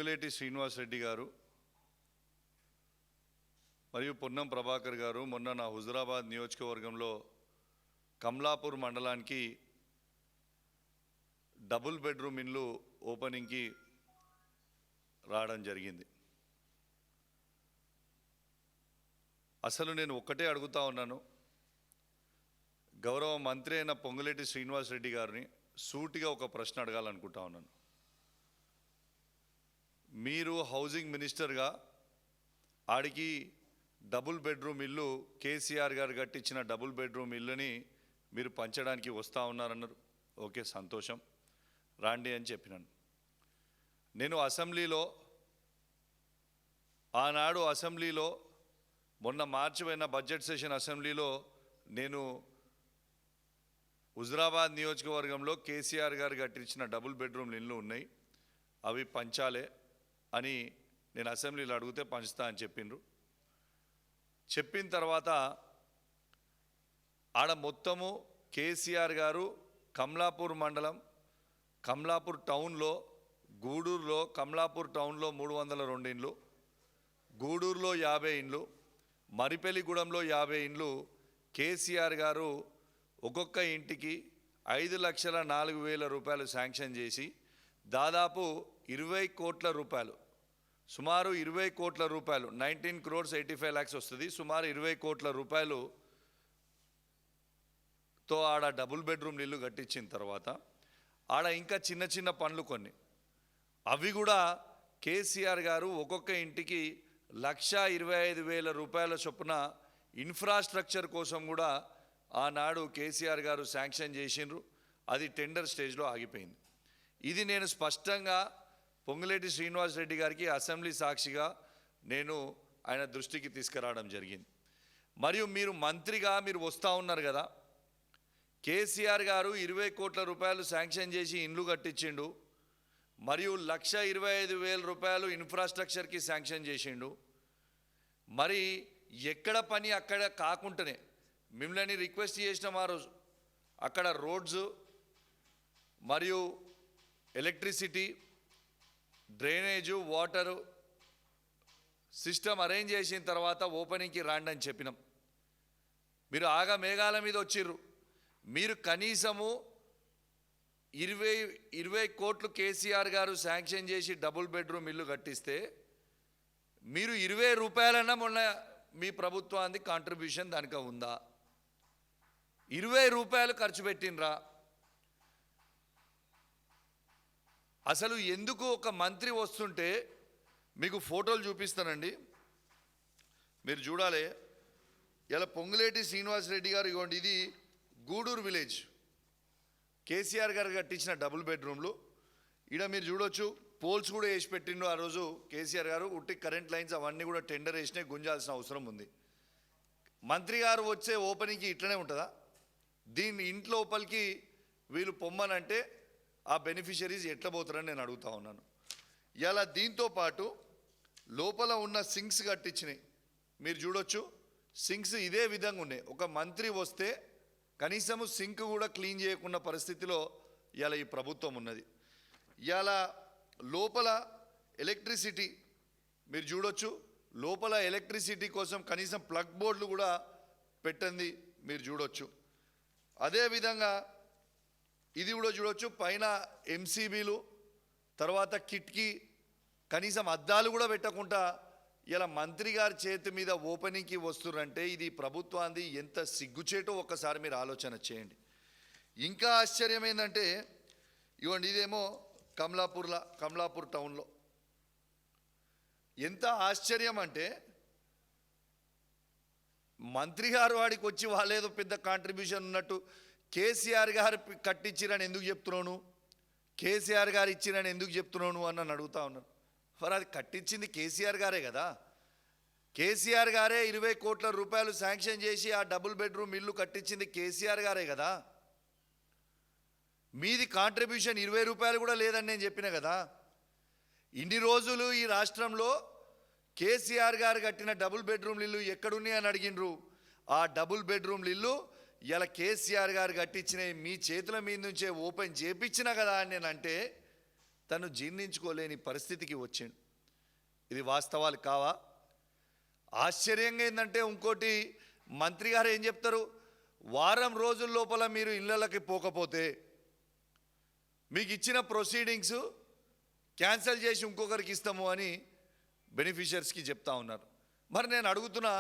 పొంగులేటి శ్రీనివాసరెడ్డి గారు మరియు పొన్నం ప్రభాకర్ గారు మొన్న నా హుజురాబాద్ నియోజకవర్గంలో కమలాపూర్ మండలానికి డబుల్ బెడ్రూమ్ ఇల్లు ఓపెనింగ్కి రావడం జరిగింది. అసలు నేను ఒక్కటే అడుగుతా ఉన్నాను, గౌరవ మంత్రి అయిన పొంగులేటి శ్రీనివాసరెడ్డి గారిని సూటిగా ఒక ప్రశ్న అడగాలనుకుంటా ఉన్నాను. మీరు హౌసింగ్ మినిస్టర్గా ఆడికి డబుల్ బెడ్రూమ్ ఇల్లు కేసీఆర్ గారు కట్టించిన డబుల్ బెడ్రూమ్ ఇల్లుని మీరు పంచడానికి వస్తూ ఉన్నారన్నారు. ఓకే, సంతోషం, రాండి అని చెప్పినాను. నేను అసెంబ్లీలో ఆనాడు అసెంబ్లీలో మొన్న మార్చి పోయిన బడ్జెట్ సెషన్ అసెంబ్లీలో నేను హుజురాబాద్ నియోజకవర్గంలో కేసీఆర్ గారు కట్టించిన డబుల్ బెడ్రూమ్ ఇల్లు ఉన్నాయి, అవి పంచాలే అని నేను అసెంబ్లీలో అడిగితే పంచుతా అని చెప్పిండ్రు. చెప్పిన తర్వాత ఆడ మొత్తము కేసీఆర్ గారు కమలాపూర్ మండలం, కమలాపూర్ టౌన్లో, గూడూరులో, కమలాపూర్ టౌన్లో 302 ఇండ్లు, గూడూరులో 50 ఇండ్లు, మరిపెల్లిగూడెంలో 50 ఇండ్లు కేసీఆర్ గారు ఒక్కొక్క ఇంటికి 5,04,000 రూపాయలు శాంక్షన్ చేసి దాదాపు 20 కోట్ల రూపాయలు, సుమారు 20 కోట్ల రూపాయలు, 19 crores 85 lakhs వస్తుంది, సుమారు 20 కోట్ల రూపాయలుతో ఆడ డబుల్ బెడ్రూమ్ ఇల్లు కట్టించిన తర్వాత ఆడ ఇంకా చిన్న చిన్న పనులు కొన్ని, అవి కూడా కేసీఆర్ గారు ఒక్కొక్క ఇంటికి 1,25,000 రూపాయల చొప్పున ఇన్ఫ్రాస్ట్రక్చర్ కోసం కూడా ఆనాడు కేసీఆర్ గారు శాంక్షన్ చేసిండ్రు. అది టెండర్ స్టేజ్లో ఆగిపోయింది. ఇది నేను స్పష్టంగా పొంగులేటి శ్రీనివాసరెడ్డి గారికి అసెంబ్లీ సాక్షిగా నేను ఆయన దృష్టికి తీసుకురావడం జరిగింది. మరియు మీరు మంత్రిగా మీరు వస్తూ ఉన్నారు కదా, కేసీఆర్ గారు 20 కోట్ల రూపాయలు శాంక్షన్ చేసి ఇండ్లు కట్టించిండు, మరియు 1,25,000 రూపాయలు ఇన్ఫ్రాస్ట్రక్చర్కి శాంక్షన్ చేసిండు. మరి ఎక్కడ పని అక్కడ కాకుండానే మిమ్మల్ని రిక్వెస్ట్ చేసినాం ఆ రోజు, అక్కడ రోడ్స్ మరియు electricity, drainage, water system arrange చేసిన తర్వాత ఓపెనింగ్కి రాండి అని చెప్పినాం. మీరు ఆగా మేఘాల మీద వచ్చిర్రు. మీరు కనీసము 20 కోట్లు కేసీఆర్ గారు శాంక్షన్ చేసి డబుల్ బెడ్రూమ్ ఇల్లు కట్టిస్తే మీరు 20 రూపాయలన్నా మొన్న మీ ప్రభుత్వానికి కాంట్రిబ్యూషన్ దానిక ఉందా? 20 రూపాయలు ఖర్చు పెట్టినరా? అసలు ఎందుకు ఒక మంత్రి వస్తుంటే మీకు ఫోటోలు చూపిస్తానండి, మీరు చూడాలి. ఇలా పొంగులేటి శ్రీనివాసరెడ్డి గారు, ఇవ్వండి, ఇది గూడూరు విలేజ్ కేసీఆర్ గారు కట్టించిన డబుల్ బెడ్రూమ్లు. ఇక్కడ మీరు చూడొచ్చు, పోల్స్ కూడా వేసి పెట్టిండు ఆ రోజు కేసీఆర్ గారు. ఉట్టి కరెంట్ లైన్స్ అవన్నీ కూడా టెండర్ వేసినాయి, గుంజాల్సిన అవసరం ఉంది. మంత్రి గారు వచ్చే ఓపెనింగ్కి ఇట్లనే ఉంటుందా? దీన్ని ఇంట్లో లోపలికి వీళ్ళు పొమ్మనంటే ఆ బెనిఫిషరీస్ ఎట్లా పోతారని నేను అడుగుతా ఉన్నాను. ఇలా దీంతో పాటు లోపల ఉన్న సింక్స్ కట్టించినాయి, మీరు చూడొచ్చు. సింక్స్ ఇదే విధంగా ఉన్నాయి. ఒక మంత్రి వస్తే కనీసము సింక్ కూడా క్లీన్ చేయకుండా పరిస్థితిలో ఇలా ఈ ప్రభుత్వం ఉన్నది. ఇలా లోపల ఎలక్ట్రిసిటీ మీరు చూడొచ్చు, లోపల ఎలక్ట్రిసిటీ కోసం కనీసం ప్లగ్ బోర్డులు కూడా పెట్టండి మీరు చూడొచ్చు. అదేవిధంగా ఇది కూడా చూడొచ్చు, పైన ఎంసీబీలు, తర్వాత కిటికీ, కనీసం అద్దాలు కూడా పెట్టకుండా ఇలా మంత్రి గారి చేతి మీద ఓపెనింగ్కి వస్తున్నారంటే ఇది ప్రభుత్వాన్ని ఎంత సిగ్గుచేటో ఒక్కసారి మీరు ఆలోచన చేయండి. ఇంకా ఆశ్చర్యం ఏంటంటే, ఇవ్వండి, ఇదేమో కమలాపూర్ టౌన్లో. ఎంత ఆశ్చర్యం అంటే, మంత్రి గారు వాడికి వచ్చి వాళ్ళేదో పెద్ద కాంట్రిబ్యూషన్ ఉన్నట్టు కేసీఆర్ గారు కట్టించిరని ఎందుకు చెప్తున్నాను, కేసీఆర్ గారు ఇచ్చిరని ఎందుకు చెప్తున్నాను అని నన్ను అడుగుతా ఉన్నాను. మరి అది కట్టించింది కేసీఆర్ గారే కదా. కేసీఆర్ గారే 20 కోట్ల రూపాయలు శాంక్షన్ చేసి ఆ డబుల్ బెడ్రూమ్ ఇల్లు కట్టించింది కేసీఆర్ గారే కదా. మీది కాంట్రిబ్యూషన్ 20 రూపాయలు కూడా లేదని నేను చెప్పిన కదా. ఇన్ని రోజులు ఈ రాష్ట్రంలో కేసీఆర్ గారు కట్టిన డబుల్ బెడ్రూమ్ ఇల్లు ఎక్కడున్నాయి అని అడిగినరు. ఆ డబుల్ బెడ్రూమ్ ఇల్లు ఇలా కేసీఆర్ గారు కట్టించిన మీ చేతుల మీద నుంచే ఓపెన్ చేపించిన కదా అని నేను అంటే తను జీర్ణించుకోలేని పరిస్థితికి వచ్చిండు. ఇది వాస్తవాలు కావా? ఆశ్చర్యంగా ఏంటంటే ఇంకోటి, మంత్రి గారు ఏం చెప్తారు, వారం రోజుల లోపల మీరు ఇళ్ళకి పోకపోతే మీకు ఇచ్చిన ప్రొసీడింగ్స్ క్యాన్సిల్ చేసి ఇంకొకరికి ఇస్తాము అని బెనిఫిషియర్స్కి చెప్తా ఉన్నారు. మరి నేను అడుగుతున్నా,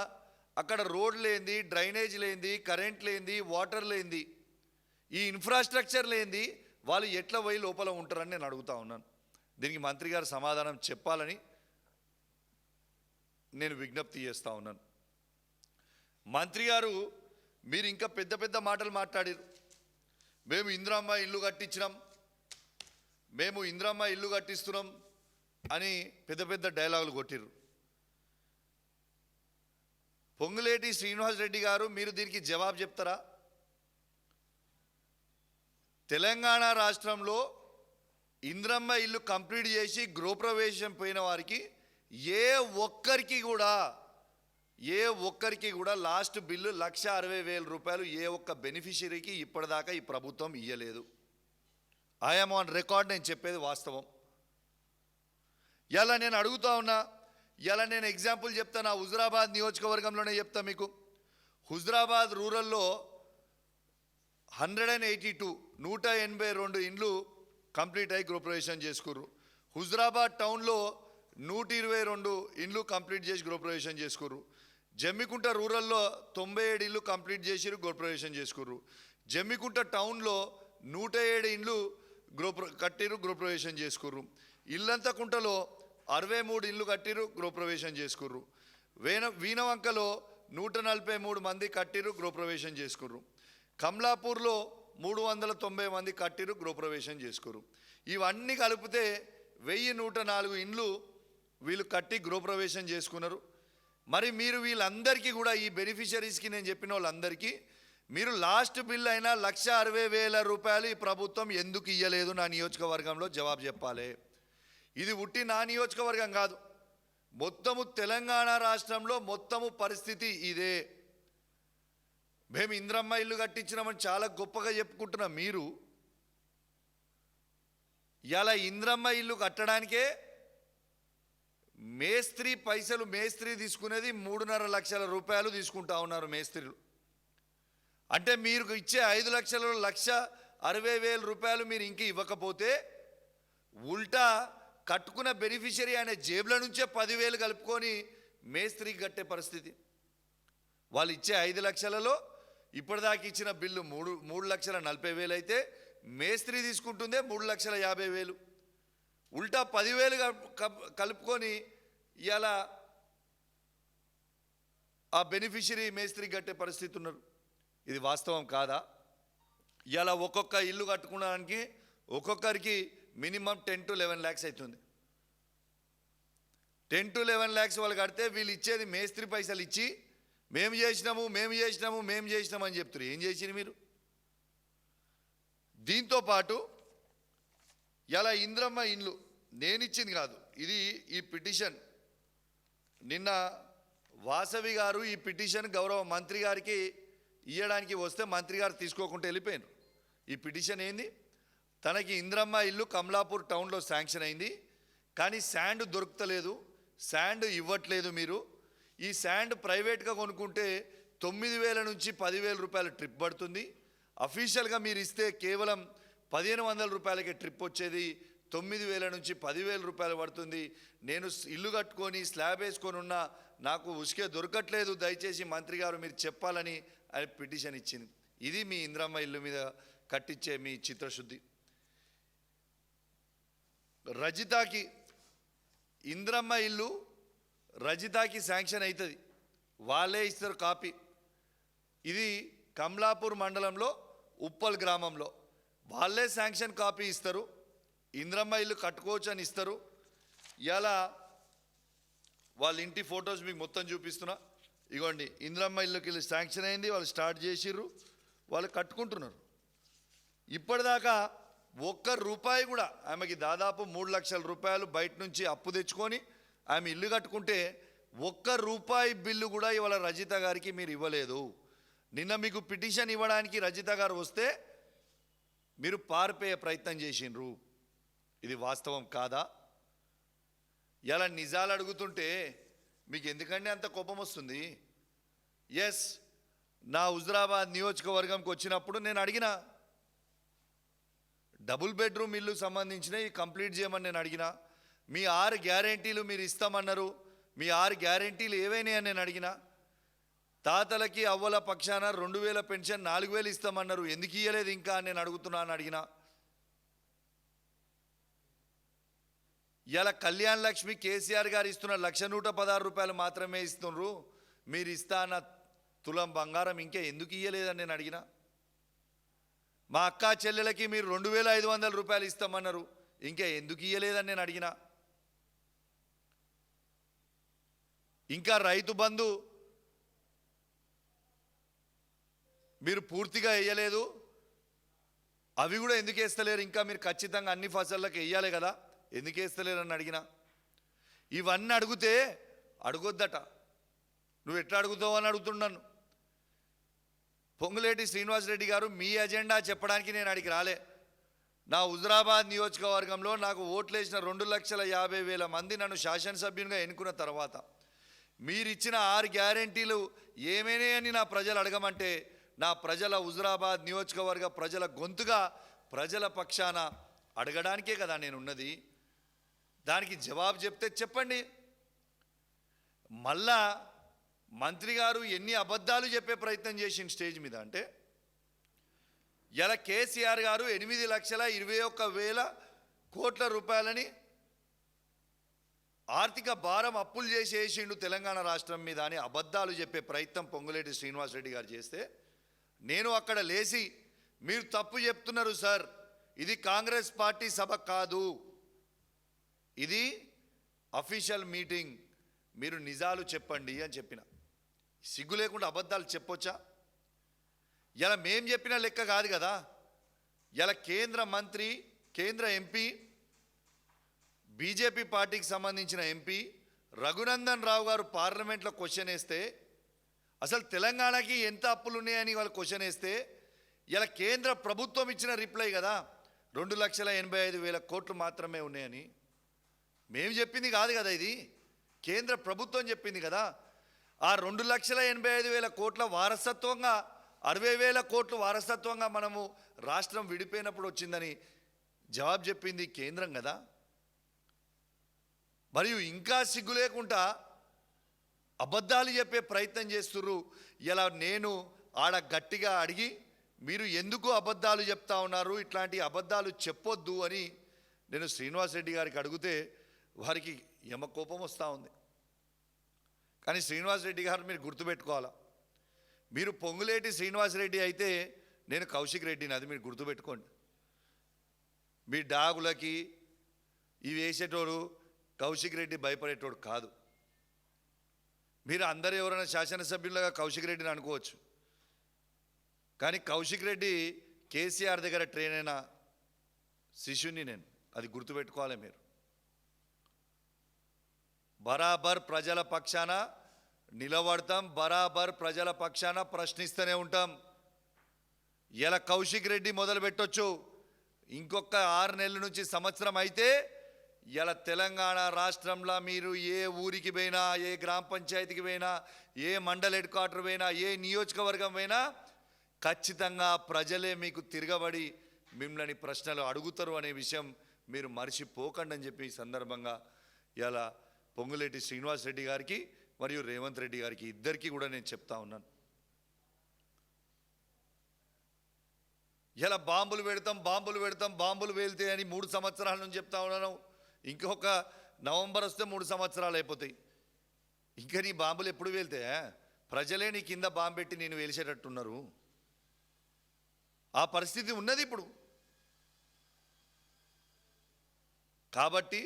అక్కడ రోడ్ లేనిది, డ్రైనేజ్ లేనిది, కరెంట్ లేనిది, వాటర్ లేనిది, ఈ ఇన్ఫ్రాస్ట్రక్చర్ లేనిది వాళ్ళు ఎట్లా పోయి లోపల ఉంటారని నేను అడుగుతా ఉన్నాను. దీనికి మంత్రి గారు సమాధానం చెప్పాలని నేను విజ్ఞప్తి చేస్తూ ఉన్నాను. మంత్రి గారు మీరు ఇంకా పెద్ద పెద్ద మాటలు మాట్లాడారు. మేము ఇందిరమ్మ ఇల్లు కట్టించినాం, మేము ఇందిరమ్మ ఇల్లు కట్టిస్తున్నాం అని పెద్ద పెద్ద డైలాగులు కొట్టిర్రు. పొంగులేటి శ్రీనివాస్ రెడ్డి గారు మీరు దీనికి జవాబు చెప్తారా? తెలంగాణ రాష్ట్రంలో ఇందిరమ్మ ఇల్లు కంప్లీట్ చేసి గృహప్రవేశం పోయిన వారికి ఏ ఒక్కరికి కూడా లాస్ట్ బిల్లు 1,60,000 రూపాయలు ఏ ఒక్క బెనిఫిషరీకి ఇప్పటిదాకా ఈ ప్రభుత్వం ఇయ్యలేదు. ఐఎమ్ ఆన్ రికార్డ్, నేను చెప్పేది వాస్తవం. ఇలా నేను అడుగుతా ఉన్నా, ఇలా నేను ఎగ్జాంపుల్ చెప్తా, నా హుజురాబాద్ నియోజకవర్గంలోనే చెప్తా మీకు. హుజురాబాద్ రూరల్లో 182 ఇండ్లు కంప్లీట్ అయ్యి గృహప్రవేశం చేసుకుర్రు. హుజురాబాద్ టౌన్లో 122 ఇండ్లు కంప్లీట్ చేసి గృహప్రవేశం చేసుకుర్రు. జమ్మికుంట రూరల్లో 97 ఇల్లు కంప్లీట్ చేసి గృహప్రవేశం చేసుకుర్రు. జమ్మికుంట టౌన్లో 107 ఇండ్లు గృహప్రవేశం చేసుకుర్రు. ఇల్లంతకుంటలో 63 ఇండ్లు కట్టిరు, గృహప్రవేశం చేసుకుర్రు. వీణవంకలో 143 మంది కట్టిరు, గృహప్రవేశం చేసుకుర్రు. కమలాపూర్లో 390 మంది కట్టిరు, గృహప్రవేశం చేసుకుర్రు. ఇవన్నీ కలిపితే 1104 ఇండ్లు వీళ్ళు కట్టి గృహప్రవేశం చేసుకున్నారు. మరి మీరు వీళ్ళందరికీ కూడా, ఈ బెనిఫిషరీస్కి నేను చెప్పిన వాళ్ళందరికీ మీరు లాస్ట్ బిల్ అయినా 1,60,000 రూపాయలు ఈ ప్రభుత్వం ఎందుకు ఇయ్యలేదు నా నియోజకవర్గంలో జవాబు చెప్పాలి. ఇది ఉట్టి నా నియోజకవర్గం కాదు, మొత్తము తెలంగాణ రాష్ట్రంలో మొత్తము పరిస్థితి ఇదే. మేము ఇందిరమ్మ ఇల్లు కట్టించినామని చాలా గొప్పగా చెప్పుకుంటున్నాం. మీరు ఇలా ఇందిరమ్మ ఇల్లు కట్టడానికే మేస్త్రి పైసలు, మేస్త్రి తీసుకునేది 3.5 లక్షల రూపాయలు తీసుకుంటా ఉన్నారు మేస్త్రీలు. అంటే మీరు ఇచ్చే 5 లక్షలలో 1,60,000 రూపాయలు మీరు ఇంక ఇవ్వకపోతే ఉల్టా కట్టుకున్న బెనిఫిషరీ ఆయన జేబుల నుంచే 10,000 కలుపుకొని మేస్త్రికి కట్టే పరిస్థితి. వాళ్ళు ఇచ్చే 5 లక్షలలో ఇప్పటిదాకా ఇచ్చిన బిల్లు 3,40,000 అయితే మేస్త్రి తీసుకుంటుందే 3,50,000. ఉల్టా 10,000 కలుపుకొని ఇలా ఆ బెనిఫిషరీ మేస్త్రి కట్టే పరిస్థితి ఉన్నారు. ఇది వాస్తవం కాదా? ఇలా ఒక్కొక్క ఇల్లు కట్టుకోవడానికి ఒక్కొక్కరికి మినిమం 10 to 11 lakhs అవుతుంది. 10 to 11 lakhs వాళ్ళు కడితే వీళ్ళు ఇచ్చేది మేస్త్రి పైసలు ఇచ్చి మేము చేసినాము అని చెప్తారు. ఏం చేసిరు మీరు? దీంతో పాటు ఇలా ఇందిరమ్మ ఇండ్లు నేను ఇచ్చింది కాదు, ఇది ఈ పిటిషన్ నిన్న వాసవి గారు ఈ పిటిషన్ గౌరవ మంత్రి గారికి ఇవ్వడానికి వస్తే మంత్రి గారు తీసుకోకుండా వెళ్ళిపోయారు. ఈ పిటిషన్ ఏంది? తనకి ఇందిరమ్మ ఇల్లు కమలాపూర్ టౌన్లో శాంక్షన్ అయింది, కానీ శాండ్ దొరుకుతలేదు, శాండ్ ఇవ్వట్లేదు. మీరు ఈ శాండ్ ప్రైవేట్గా కొనుక్కుంటే 9,000 నుంచి 10,000 రూపాయలు ట్రిప్ పడుతుంది. అఫీషియల్గా మీరు ఇస్తే కేవలం 1,500 రూపాయలకే ట్రిప్ వచ్చేది, 9,000 నుంచి 10,000 రూపాయలు పడుతుంది. నేను ఇల్లు కట్టుకొని స్లాబ్ వేసుకొని ఉన్నా, నాకు ఉసుకే దొరకట్లేదు, దయచేసి మంత్రి గారు మీరు చెప్పాలని ఆయన పిటిషన్ ఇచ్చింది. ఇది మీ ఇందిరమ్మ ఇల్లు మీద కట్టించే మీ చిత్రశుద్ధి. రజితాకి ఇందిరమ్మ ఇల్లు రజితాకి శాంక్షన్ అవుతుంది, వాళ్ళే ఇస్తారు కాపీ. ఇది కమలాపూర్ మండలంలో ఉప్పల్ గ్రామంలో వాళ్ళే శాంక్షన్ కాపీ ఇస్తారు, ఇందిరమ్మ ఇల్లు కట్టుకోవచ్చు అని ఇస్తారు. ఇలా వాళ్ళ ఇంటి ఫొటోస్ మీకు మొత్తం చూపిస్తున్నా. ఇగోండి, ఇందిరమ్మ ఇల్లుకి శాంక్షన్ అయింది, వాళ్ళు స్టార్ట్ చేసిర్రు, వాళ్ళు కట్టుకుంటున్నారు. ఇప్పటిదాకా ఒక్క రూపాయి కూడా ఆమెకి దాదాపు 3 లక్షల రూపాయలు బయట నుంచి అప్పు తెచ్చుకొని ఆమె ఇల్లు కట్టుకుంటే ఒక్క రూపాయి బిల్లు కూడా ఇవాళ రజిత గారికి మీరు ఇవ్వలేదు. నిన్న మీకు పిటిషన్ ఇవ్వడానికి రజిత గారు వస్తే మీరు పారిపోయే ప్రయత్నం చేసిండ్రు. ఇది వాస్తవం కాదా? ఇలా నిజాలు అడుగుతుంటే మీకు ఎందుకంటే అంత కోపం వస్తుంది? ఎస్, నా హుజురాబాద్ నియోజకవర్గంకి వచ్చినప్పుడు నేను అడిగిన డబుల్ బెడ్రూమ్ ఇల్లు సంబంధించినవి కంప్లీట్ చేయమని నేను అడిగిన. మీ 6 గ్యారెంటీలు మీరు ఇస్తామన్నారు, మీ 6 గ్యారెంటీలు ఏవైనా అని నేను అడిగిన. తాతలకి అవ్వల పక్షాన 2000 పెన్షన్ 4000 ఇస్తామన్నారు, ఎందుకు ఇయ్యలేదు ఇంకా అని నేను అడుగుతున్నాను అడిగిన. ఇలా కళ్యాణ్ లక్ష్మి కేసీఆర్ గారు ఇస్తున్న 1,116 రూపాయలు మాత్రమే ఇస్తున్నారు, మీరు ఇస్తా అన్న తులం బంగారం ఇంకా ఎందుకు ఇయ్యలేదని నేను అడిగిన. మా అక్క చెల్లెలకి మీరు 2,500 రూపాయలు ఇస్తామన్నారు, ఇంకా ఎందుకు ఇయ్యలేదని నేను అడిగిన. ఇంకా రైతు బంధు మీరు పూర్తిగా వేయలేదు, అవి కూడా ఎందుకు వేస్తలేరు? ఇంకా మీరు ఖచ్చితంగా అన్ని ఫసళ్ళకి వేయాలి కదా, ఎందుకు వేస్తలేరు అని అడిగిన. ఇవన్నీ అడిగితే అడగొద్దట, నువ్వు ఎట్లా అడుగుతావు అని అడుగుతున్నాను. పొంగులేటి శ్రీనివాసరెడ్డి గారు, మీ ఎజెండా చెప్పడానికి నేను అడిగి రాలే. నా హుజురాబాద్ నియోజకవర్గంలో నాకు ఓట్లేసిన 2,50,000 మంది నన్ను శాసనసభ్యునిగా ఎన్నుకున్న తర్వాత మీరిచ్చిన 6 గ్యారెంటీలు ఏమేనే అని నా ప్రజలు అడగమంటే, నా ప్రజల హుజురాబాద్ నియోజకవర్గ ప్రజల గొంతుగా ప్రజల పక్షాన అడగడానికే కదా నేను ఉన్నది. దానికి జవాబు చెప్తే చెప్పండి. మళ్ళా మంత్రి గారు ఎన్ని అబద్ధాలు చెప్పే ప్రయత్నం చేసిన స్టేజ్ మీద అంటే, ఇలా కేసీఆర్ గారు 8,21,000 కోట్ల రూపాయలని ఆర్థిక భారం అప్పులు చేసి వేసిండు తెలంగాణ రాష్ట్రం మీద అని అబద్ధాలు చెప్పే ప్రయత్నం పొంగులేటి శ్రీనివాసరెడ్డి గారు చేస్తే, నేను అక్కడ లేచి మీరు తప్పు చెప్తున్నారు సార్, ఇది కాంగ్రెస్ పార్టీ సభ కాదు, ఇది అఫీషియల్ మీటింగ్, మీరు నిజాలు చెప్పండి అని చెప్పిన. సిగ్గు లేకుండా అబద్ధాలు చెప్పొచ్చా? ఇలా మేం చెప్పిన లెక్క కాదు కదా. ఇలా కేంద్ర మంత్రి, కేంద్ర ఎంపీ, బీజేపీ పార్టీకి సంబంధించిన ఎంపీ రఘునందన్ రావు గారు పార్లమెంట్లో క్వశ్చన్ వేస్తే, అసలు తెలంగాణకి ఎంత అప్పులు ఉన్నాయని వాళ్ళు క్వశ్చన్ వేస్తే, ఇలా కేంద్ర ప్రభుత్వం ఇచ్చిన రిప్లై కదా 2,85,000 కోట్లు మాత్రమే ఉన్నాయని. మేము చెప్పింది కాదు కదా, ఇది కేంద్ర ప్రభుత్వం చెప్పింది కదా. ఆ 2,85,000 కోట్ల వారసత్వంగా 60,000 కోట్లు వారసత్వంగా మనము రాష్ట్రం విడిపోయినప్పుడు వచ్చిందని జవాబు చెప్పింది కేంద్రం కదా. మరియు ఇంకా సిగ్గు లేకుండా అబద్ధాలు చెప్పే ప్రయత్నం చేస్తుర్రు. ఇలా నేను ఆడ గట్టిగా అడిగి, మీరు ఎందుకు అబద్ధాలు చెప్తా ఉన్నారు, ఇట్లాంటి అబద్ధాలు చెప్పొద్దు అని నేను శ్రీనివాసరెడ్డి గారికి అడిగితే వారికి యమ కోపం వస్తూ ఉంది. కానీ శ్రీనివాసరెడ్డి గారు మీరు గుర్తుపెట్టుకోవాలా, మీరు పొంగులేటి శ్రీనివాసరెడ్డి అయితే నేను కౌశిక్ రెడ్డిని, అది మీరు గుర్తుపెట్టుకోండి. మీ డాగులకి ఇవి వేసేటోడు కౌశిక్ రెడ్డి భయపడేటోడు కాదు. మీరు అందరూ ఎవరైనా శాసనసభ్యులుగా కౌశిక్ రెడ్డిని అనుకోవచ్చు, కానీ కౌశిక్ రెడ్డి కేసీఆర్ దగ్గర ట్రైన్ అయిన శిష్యుని నేను, అది గుర్తుపెట్టుకోవాలి మీరు. బరాబర్ ప్రజల పక్షాన నిలబడతాం, బరాబర్ ప్రజల పక్షాన ప్రశ్నిస్తూనే ఉంటాం. ఇలా కౌశిక్ రెడ్డి మొదలు పెట్టొచ్చు, ఇంకొక 6 నెలల నుంచి సంవత్సరం అయితే ఇలా తెలంగాణ రాష్ట్రంలో మీరు ఏ ఊరికి పోయినా, ఏ గ్రామ పంచాయతీకి పోయినా, ఏ మండల హెడ్ క్వార్టర్ పోయినా, ఏ నియోజకవర్గం పోయినా ఖచ్చితంగా ప్రజలే మీకు తిరగబడి మిమ్మల్ని ప్రశ్నలు అడుగుతారు అనే విషయం మీరు మర్చిపోకండి అని చెప్పి ఈ సందర్భంగా ఇలా పొంగులేటి శ్రీనివాసరెడ్డి గారికి మరియు రేవంత్ రెడ్డి గారికి ఇద్దరికీ కూడా నేను చెప్తా ఉన్నాను. ఇలా బాంబులు పెడతాం, బాంబులు వెళ్తే అని 3 సంవత్సరాల నుంచి చెప్తా ఉన్నాను. ఇంకొక నవంబర్ వస్తే 3 సంవత్సరాలు అయిపోతాయి. ఇంకా నీ బాంబులు ఎప్పుడు వెళ్తే? ప్రజలే నీ కింద బాంబు పెట్టి నేను వేల్చేటట్టున్నారు. ఆ పరిస్థితి ఉన్నది ఇప్పుడు. కాబట్టి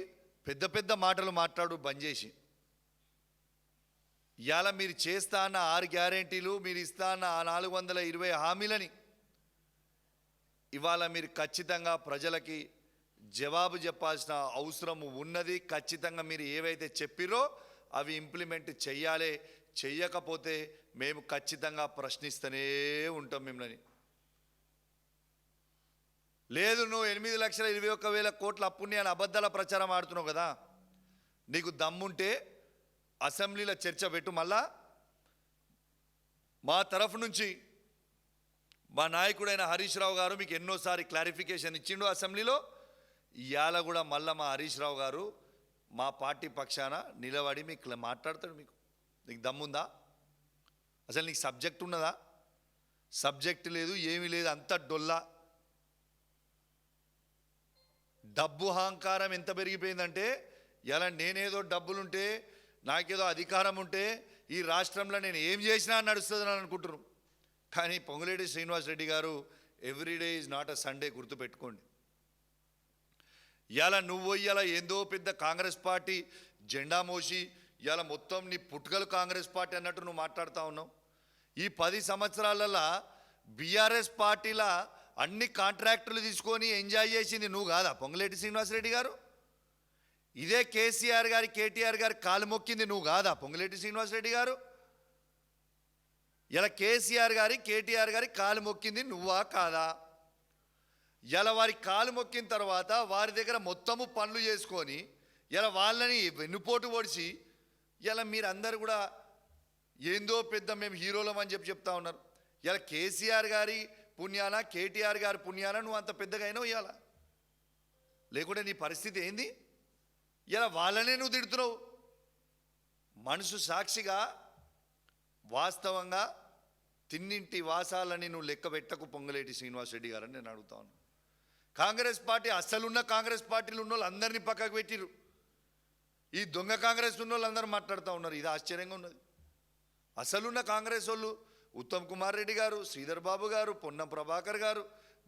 పెద్ద పెద్ద మాటలు మాట్లాడు బంద్ చేసి, ఇవాళ మీరు చేస్తా అన్న 6 గ్యారెంటీలు, మీరు ఇస్తా అన్న 420 హామీలని ఇవాళ మీరు ఖచ్చితంగా ప్రజలకి జవాబు చెప్పాల్సిన అవసరం ఉన్నది. ఖచ్చితంగా మీరు ఏవైతే చెప్పిరో అవి ఇంప్లిమెంట్ చెయ్యాలి. చెయ్యకపోతే మేము ఖచ్చితంగా ప్రశ్నిస్తూనే ఉంటాం మిమ్మల్ని. లేదు నువ్వు 8,21,000 కోట్ల అప్పుని అని అబద్ధాల ప్రచారం ఆడుతున్నావు కదా, నీకు దమ్ముంటే అసెంబ్లీలో చర్చ పెట్టు. మళ్ళా మా తరఫు నుంచి మా నాయకుడైన హరీష్ రావు గారు మీకు ఎన్నోసారి క్లారిఫికేషన్ ఇచ్చిండు అసెంబ్లీలో. ఇవాళ కూడా మళ్ళీ మా హరీష్ రావు గారు మా పార్టీ పక్షాన నిలబడి మీకు మాట్లాడతాడు. నీకు దమ్ముందా? అసలు నీకు సబ్జెక్ట్ ఉన్నదా? సబ్జెక్ట్ లేదు, ఏమీ లేదు, అంత డొల్లా. డబ్బు అహంకారం ఎంత పెరిగిపోయిందంటే ఇలా నేనేదో డబ్బులుంటే నాకేదో అధికారం ఉంటే ఈ రాష్ట్రంలో నేను ఏం చేసినా నడుస్తుంది అని అనుకుంటున్నాను. కానీ పొంగులేటి శ్రీనివాసరెడ్డి గారు everyday is not a Sunday, గుర్తుపెట్టుకోండి. ఇలా నువ్వు ఇలా ఏందో పెద్ద కాంగ్రెస్ పార్టీ జెండా మోసి ఇలా మొత్తం నీ పుట్టుకలు కాంగ్రెస్ పార్టీ అన్నట్టు నువ్వు మాట్లాడుతూ ఉన్నావు. ఈ 10 సంవత్సరాలలో బీఆర్ఎస్ పార్టీల అన్ని కాంట్రాక్టులు తీసుకొని ఎంజాయ్ చేసింది నువ్వు కాదా పొంగులేటి శ్రీనివాసరెడ్డి గారు? ఇదే కేసీఆర్ గారి కేటీఆర్ గారి కాలు మొక్కింది నువ్వు కాదా పొంగులేటి శ్రీనివాసరెడ్డి గారు? ఇలా కేసీఆర్ గారి కేటీఆర్ గారి కాలు మొక్కింది నువ్వా కాదా? ఇలా వారి కాలు మొక్కిన తర్వాత వారి దగ్గర మొత్తము పనులు చేసుకొని ఇలా వాళ్ళని వెన్నుపోటు పొడిచి ఇలా మీరందరూ కూడా ఏందో పెద్ద మేము హీరోలం అని చెప్తా ఉన్నారు. ఇలా కేసీఆర్ గారి పుణ్యాన కేటీఆర్ గారి పుణ్యాన నువ్వు అంత పెద్దగా అయినావు ఇవాళ, లేకుంటే నీ పరిస్థితి ఏంది? ఇలా వాళ్ళనే నువ్వు తిడుతున్నావు. మనసు సాక్షిగా వాస్తవంగా తిన్నింటి వాసాలని నువ్వు లెక్క పెట్టకు పొంగులేటి శ్రీనివాసరెడ్డి గారని నేను అడుగుతా ఉన్నాను. కాంగ్రెస్ పార్టీ అస్సలున్న కాంగ్రెస్ పార్టీలు ఉన్న వాళ్ళు అందరినీ పక్కకు పెట్టిరు. ఈ దొంగ కాంగ్రెస్ ఉన్న వాళ్ళు అందరూ మాట్లాడుతూ ఉన్నారు. ఇది ఆశ్చర్యంగా ఉన్నది. అసలున్న కాంగ్రెస్ వాళ్ళు ఉత్తమ్ కుమార్ రెడ్డి గారు, శ్రీధర్ బాబు గారు, పొన్నం ప్రభాకర్ గారు,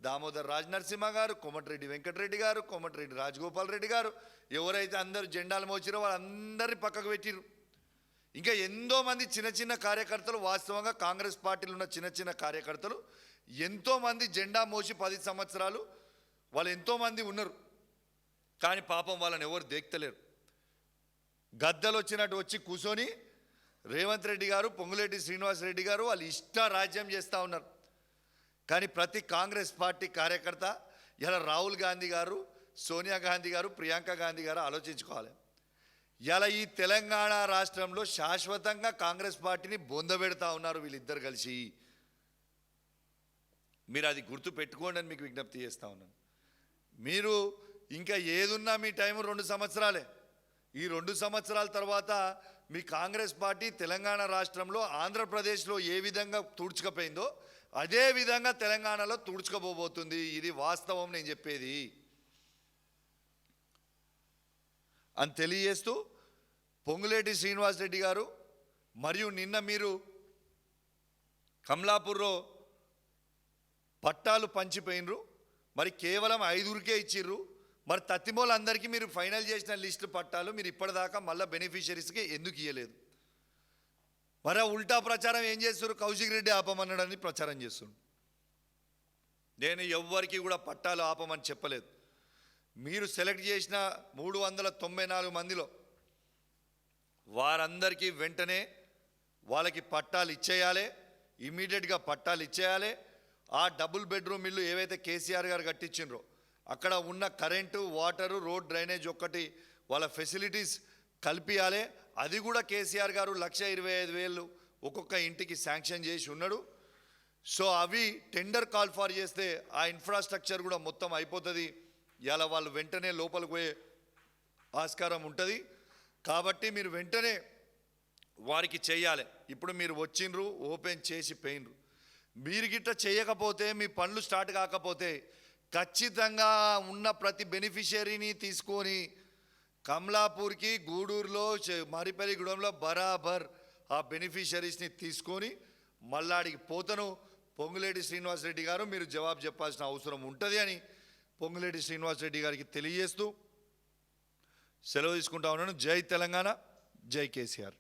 దామోదర్ రాజ్ నరసింహ గారు, కోమటిరెడ్డి వెంకటరెడ్డి గారు, కోమటిరెడ్డి రాజగోపాల్ రెడ్డి గారు, ఎవరైతే అందరూ జెండాలు మోచిరో వాళ్ళందరినీ పక్కకు పెట్టిరు. ఇంకా ఎంతో మంది చిన్న చిన్న కార్యకర్తలు, వాస్తవంగా కాంగ్రెస్ పార్టీలో ఉన్న చిన్న చిన్న కార్యకర్తలు ఎంతోమంది జెండా మోసి 10 సంవత్సరాలు వాళ్ళు ఎంతోమంది ఉన్నారు. కానీ పాపం వాళ్ళని ఎవరు దేక్తలేరు. గద్దలు వచ్చినట్టు వచ్చి కూర్చొని రేవంత్ రెడ్డి గారు, పొంగులేటి శ్రీనివాసరెడ్డి గారు వాళ్ళు ఇష్ట రాజ్యం చేస్తూ ఉన్నారు. కానీ ప్రతి కాంగ్రెస్ పార్టీ కార్యకర్త ఇలా రాహుల్ గాంధీ గారు, సోనియా గాంధీ గారు, ప్రియాంక గాంధీ గారు ఆలోచించుకోవాలి. ఇలా ఈ తెలంగాణ రాష్ట్రంలో శాశ్వతంగా కాంగ్రెస్ పార్టీని బొందబెడతా ఉన్నారు వీళ్ళిద్దరు కలిసి. మీరు అది గుర్తు పెట్టుకోండి అని మీకు విజ్ఞప్తి చేస్తూ ఉన్నాను. మీరు ఇంకా ఏదున్నా మీ టైం 2 సంవత్సరాలే. ఈ 2 సంవత్సరాల తర్వాత మీ కాంగ్రెస్ పార్టీ తెలంగాణ రాష్ట్రంలో ఆంధ్రప్రదేశ్లో ఏ విధంగా తుడుచుకపోయిందో అదే విధంగా తెలంగాణలో తుడుచుకోబోతుంది. ఇది వాస్తవం నేను చెప్పేది అని తెలియజేస్తూ, పొంగులేటి శ్రీనివాసరెడ్డి గారు మరియు నిన్న మీరు కమలాపూర్లో పట్టాలు పంచిపోయినరు, మరి కేవలం 5గురికే ఇచ్చిర్రు. మరి తత్తిమోళ్ళందరికీ మీరు ఫైనల్ చేసిన లిస్టు పట్టాలు మీరు ఇప్పటిదాకా మళ్ళీ బెనిఫిషరీస్కి ఎందుకు ఇవ్వలేదు? మరి ఉల్టా ప్రచారం ఏం చేస్తున్నారు? కౌశిక్ రెడ్డి ఆపమన్నాడని ప్రచారం చేస్తున్నారు. నేను ఎవ్వరికి కూడా పట్టాలు ఆపమని చెప్పలేదు. మీరు సెలెక్ట్ చేసిన 394 మందిలో వారందరికీ వెంటనే వాళ్ళకి పట్టాలు ఇచ్చేయాలి, ఇమీడియట్గా పట్టాలు ఇచ్చేయాలి. ఆ డబుల్ బెడ్రూమ్ ఇల్లు ఏవైతే కేసీఆర్ గారు కట్టించిండ్రో అక్కడ ఉన్న కరెంటు, వాటరు, రోడ్, డ్రైనేజ్ ఒక్కటి వాళ్ళ ఫెసిలిటీస్ కల్పియాలి. అది కూడా కేసీఆర్ గారు 1,25,000 ఒక్కొక్క ఇంటికి శాంక్షన్ చేసి ఉన్నాడు. సో అవి టెండర్ కాల్ ఫార్ చేస్తే ఆ ఇన్ఫ్రాస్ట్రక్చర్ కూడా మొత్తం అయిపోతుంది. ఇలా వాళ్ళు వెంటనే లోపలికి పోయే ఆస్కారం ఉంటుంది. కాబట్టి మీరు వెంటనే వారికి చేయాలి. ఇప్పుడు మీరు వచ్చిండ్రు, ఓపెన్ చేసి పోయినరు. మీరు గిట్ట చేయకపోతే, మీ పనులు స్టార్ట్ కాకపోతే ఖచ్చితంగా ఉన్న ప్రతి బెనిఫిషియరీని తీసుకొని కమలాపూర్కి, గూడూరులో, మరిపల్లిగూడెంలో బరాబర్ ఆ బెనిఫిషరీస్ని తీసుకొని మల్లాడికి పోతను పొంగులేటి శ్రీనివాసరెడ్డి గారు మీరు జవాబు చెప్పాల్సిన అవసరం ఉంటుంది అని పొంగులేటి శ్రీనివాసరెడ్డి గారికి తెలియజేస్తూ సెలవు తీసుకుంటా ఉన్నాను. జై తెలంగాణ, జై కేసీఆర్.